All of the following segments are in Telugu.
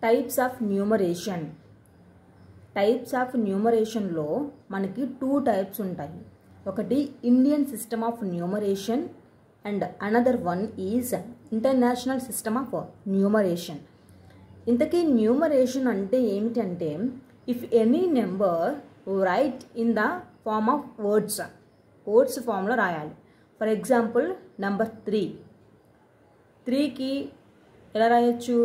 Types of numeration. Types of న్యూమరేషన్లో మనకి 2 టైప్స్ ఉంటాయి. ఒకటి Indian system of numeration and another one is international system of numeration. ఇంతకీ న్యూమరేషన్ అంటే ఏమిటంటే if any number write in the form of words ఫామ్లో రాయాలి. ఫర్ ఎగ్జాంపుల్ నెంబర్ 3కి ఎలా రాయొచ్చు?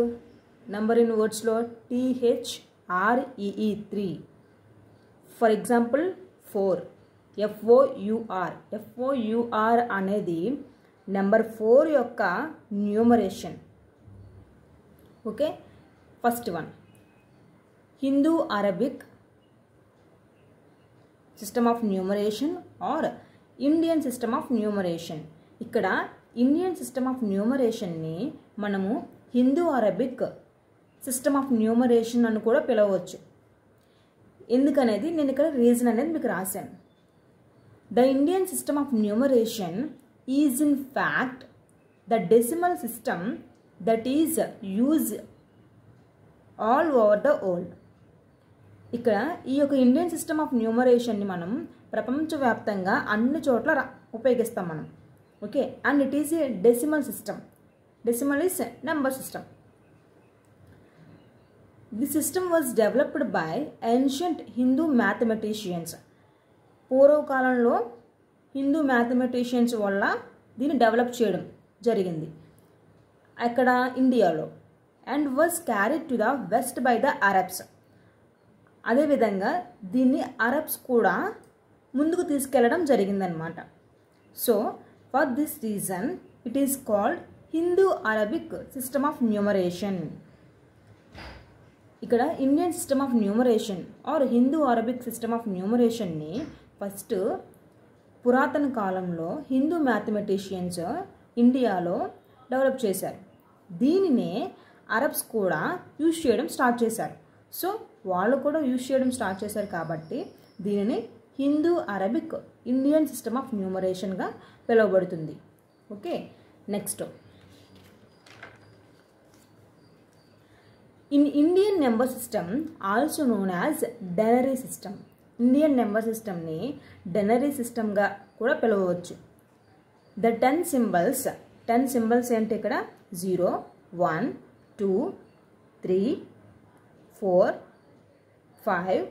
నెంబర్ ఇన్ వర్డ్స్లో THREE 3. ఫర్ ఎగ్జాంపుల్ 4 FOUR అనేది నెంబర్ 4 యొక్క numeration. Okay, first one Hindu Arabic system of numeration or Indian system of numeration. ఇక్కడ ఇండియన్ సిస్టమ్ ఆఫ్ న్యూమరేషన్ని మనము Hindu Arabic system of numeration అని కూడా పిలవచ్చు. ఎందుకనేది నేను ఇక్కడ రీజన్ అనేది మీకు రాశాను. The Indian system of numeration is in fact the decimal system that is use all over the world. ఇక్కడ ఈ యొక్క ఇండియన్ సిస్టమ్ ఆఫ్ న్యూమరేషన్ని మనం ప్రపంచవ్యాప్తంగా అన్ని చోట్ల ఉపయోగిస్తాం మనం. Okay, and it is a decimal system. Decimal is number system. The system was developed by ancient Hindu mathematicians. పూర్వకాలంలో హిందూ మ్యాథమెటిషియన్స్ వల్ల దీన్ని డెవలప్ చేయడం జరిగింది అక్కడ ఇండియాలో. And was carried to the west by the Arabs. అదేవిధంగా దీన్ని అరబ్స్ కూడా ముందుకు తీసుకెళ్లడం జరిగిందనమాట. So for this reason it is called Hindu Arabic system of numeration. ఇక్కడ Indian system of numeration or Hindu Arabic system of న్యూమరేషన్ని ఫస్ట్ పురాతన కాలంలో హిందూ మ్యాథమెటిషియన్స్ ఇండియాలో డెవలప్ చేశారు. దీనినే అరబ్స్ కూడా యూజ్ చేయడం స్టార్ట్ చేశారు. సో వాళ్ళు కూడా యూజ్ చేయడం స్టార్ట్ చేశారు కాబట్టి దీనిని Hindu Arabic Indian system of న్యూమరేషన్గా పిలువబడుతుంది. Okay, next in Indian number system also known as denary system. Indian number సిస్టమ్ని డెనరీ సిస్టమ్గా కూడా పిలవవచ్చు. ద 10 సింబల్స్ ఏంటి ఇక్కడ? 0 1 2 3 4 5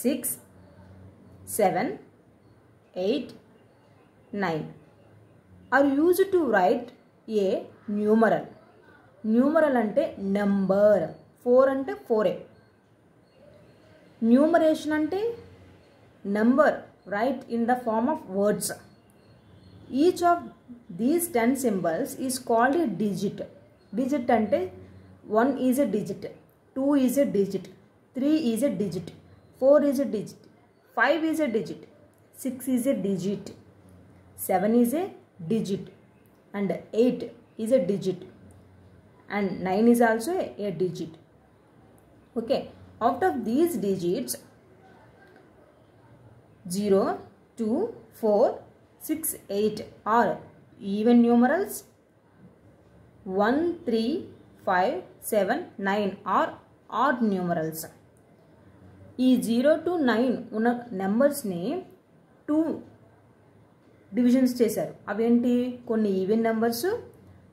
6 7 8 9 are used to write a numeral. Numeral అంటే నెంబర్, 4 అంటే 4. న్యూమరేషన్ అంటే number write in the form of words. Each of these 10 symbols is called a digit. Digit అంటే 1 is a digit, 2 is a digit, 3 is a digit, 4 is a digit, 5 is a digit, 6 is a digit, 7 is a digit and 8 is a digit and 9 is also a digit. Okay, out of these digits 0 2 4 6 8 are even numerals. 1 3 5 7 9 are odd numerals. ఈ 0 to 9 ఉన్న నెంబర్స్ని 2 డివిజన్స్ చేశారు. అవేంటి? కొన్ని even numbers,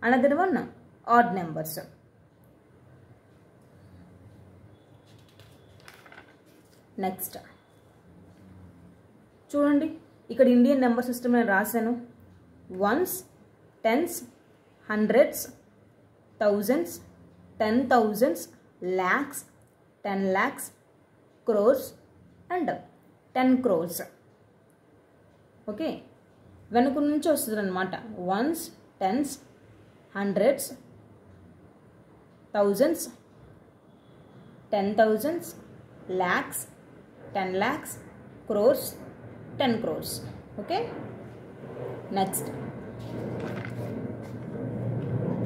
another one odd numbers. Next చూడండి, ఇక్కడ ఇండియన్ నెంబర్ సిస్టమ్ నేను రాశాను. 1s 10s 100s 1000s 10,000s lakhs 10 lakhs crores and 10 crores. Okay, వెనుక నుంచి వస్తుంది అనమాట. 1s 10s 100s 1000s 10,000s lakhs 10 lakhs crores 10 crores. Okay, next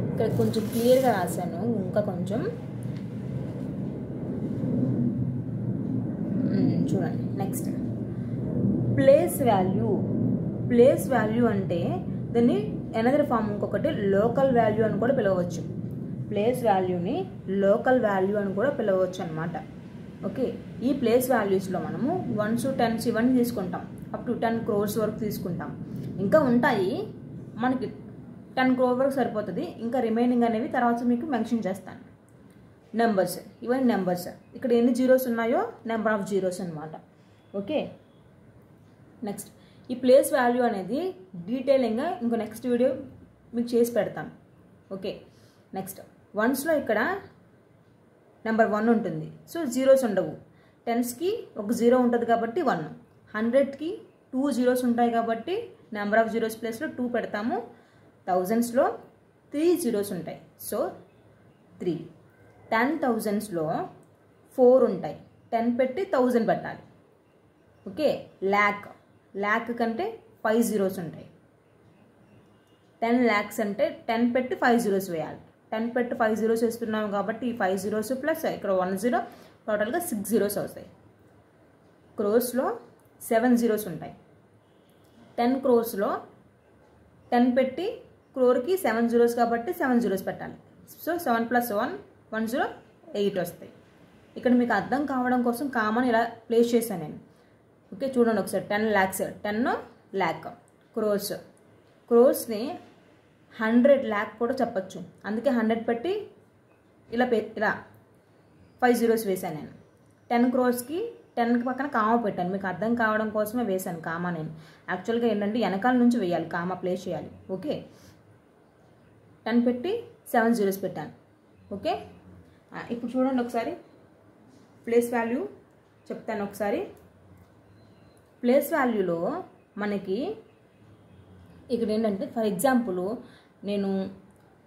ఇక్కడ కొంచెం క్లియర్గా రాశాను, ఇంకా కొంచెం చూడండి. Next place value. Place value అంటే దాన్ని ఎనదర్ ఫామ్ ఇంకొకటి లోకల్ వాల్యూ అని కూడా పిలవచ్చు. ప్లేస్ వాల్యూని లోకల్ వాల్యూ అని కూడా పిలవచ్చు అనమాట. ఓకే, ఈ ప్లేస్ వాల్యూస్లో మనము 1s 10s ఇవన్నీ తీసుకుంటాం, అప్ టు 10 crores వరకు తీసుకుంటాం. ఇంకా ఉంటాయి, మనకి 10 crore వరకు సరిపోతుంది, ఇంకా రిమైనింగ్ అనేవి తర్వాత మీకు మెన్షన్ చేస్తాను. నెంబర్స్, ఇవన్నీ నెంబర్స్, ఇక్కడ ఎన్ని జీరోస్ ఉన్నాయో నెంబర్ ఆఫ్ జీరోస్ అనమాట. ఓకే, నెక్స్ట్ ఈ ప్లేస్ వాల్యూ అనేది డీటెయిలింగ్గా ఇంకో నెక్స్ట్ వీడియో మీకు చేసి పెడతాను. ఓకే, నెక్స్ట్ వన్స్లో ఇక్కడ నెంబర్ 1 ఉంటుంది, సో జీరోస్ ఉండవు. 10స్కి ఒక జీరో ఉంటుంది కాబట్టి 1, 100కి 2 జీరోస్ ఉంటాయి కాబట్టి నెంబర్ ఆఫ్ జీరోస్ ప్లేస్లో 2 పెడతాము. 1000స్లో 3 జీరోస్ ఉంటాయి, సో 3. 10,000స్లో 4 ఉంటాయి, 10 పెట్టి 1000 పెట్టాలి. ఓకే, ల్యాక్ కంటే 5 జీరోస్ ఉంటాయి. 10 lakhs అంటే 10 పెట్టి 5 జీరోస్ వేయాలి. 10 పెట్టి 5 జీరోస్ వేస్తున్నాం కాబట్టి ఈ 5 జీరోస్ ప్లస్ ఇక్కడ 1 జీరో టోటల్గా 6 జీరోస్ అవుతాయి. క్రోర్స్లో 7 జీరోస్ ఉంటాయి. 10 crores 10 పెట్టి క్రోర్కి 7 జీరోస్ కాబట్టి 7 జీరోస్ పెట్టాలి. సో 7 + 1 1 0 8 వస్తాయి. ఇక్కడ మీకు అర్థం కావడం కోసం కామన్ ఇలా ప్లేస్ చేశాను నేను. ఓకే, చూడండి ఒకసారి. 10 lakhs 10 lakh, క్రోర్స్ని 100 lakh కూడా చెప్పచ్చు, అందుకే 100 పెట్టి ఇలా 5 జీరోస్ వేసాను నేను. 10 crores-కి 10కి పక్కన కామా పెట్టాను, మీకు అర్థం కావడం కోసమే వేసాను కామా. నేను యాక్చువల్గా ఏంటంటే వెనకాల నుంచి వేయాలి, కామా ప్లేస్ చేయాలి. ఓకే, 10 పెట్టి 7 జీరోస్ పెట్టాను. ఓకే, ఇప్పుడు చూడండి ఒకసారి ప్లేస్ వాల్యూ చెప్తాను ఒకసారి. ప్లేస్ వాల్యూలో మనకి ఇక్కడ ఏంటంటే ఫర్ ఎగ్జాంపుల్ నేను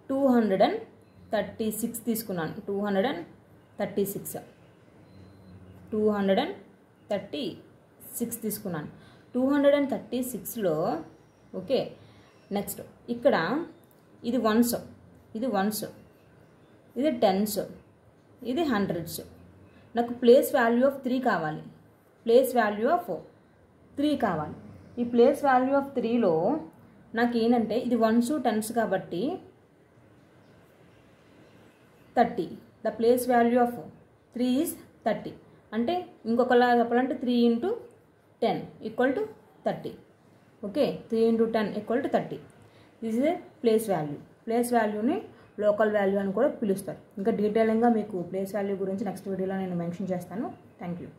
236 తీసుకున్నాను. 236 తీసుకున్నాను. 236లో ఓకే, నెక్స్ట్ ఇక్కడ ఇది వన్స్, ఇది 10s, ఇది 100s. నాకు ప్లేస్ వాల్యూ ఆఫ్ 3 కావాలి, ప్లేస్ వాల్యూ ఆఫ్ 3 కావాలి. ఈ ప్లేస్ వాల్యూ ఆఫ్ 3లో నాకు ఏంటంటే ఇది 1s 10s కాబట్టి 30. The place value of 3 is 30. అంటే ఇంకొకలా చెప్పాలంటే 3 × 10 = 30. Okay, 3 × 10 = 30. This is a place value. Place వాల్యూని లోకల్ వాల్యూ అని కూడా పిలుస్తారు. ఇంకా డీటెయిలింగ్గా మీకు ప్లేస్ వాల్యూ గురించి నెక్స్ట్ వీడియోలో నేను మెన్షన్ చేస్తాను. Thank you.